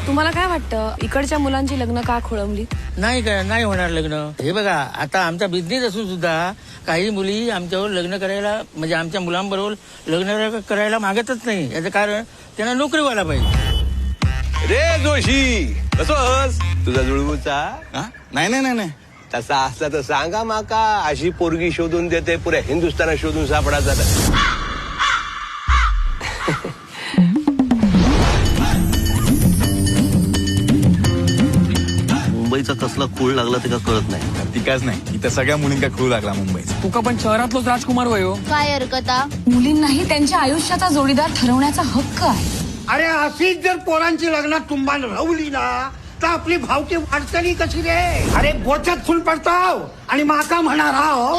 तुम्हाला काय वाटतं इकडच्या मुलांची लग्न का खोळंबली? नाही होणार लग्न. हे बघा, आता आमचा बिझनेस असून सुद्धा काही मुली आमच्यावर लग्न करायला, म्हणजे आमच्या मुलांबरोबर लग्न करायला मागतच नाही. याचं कारण त्यांना नोकरी व्हायला पाहिजे. रे जोशी, कसोस तुझा जुळवूचा? नाही तसा असला तर सांगा माका. अशी पोरगी शोधून देते, पुऱ्या हिंदुस्थानात शोधून सापडायचा. मुंबईचा कसला खूळ लागला ते का कळत नाही. तिकाच नाही, इथं सगळ्या मुलींका खूळ लागला मुंबईचा. तुका पण शहरातलोच राजकुमार वयो. काय हरकता? मुलींनाही त्यांच्या आयुष्याचा जोडीदार ठरवण्याचा हक्क आहे. अरे अशीच जर पोरांची लग्नात तुंबान रवली ना तर आपली भावकी वाटतली कशी रे? अरे बोचात फुल पडताव आणि माका म्हणा राव.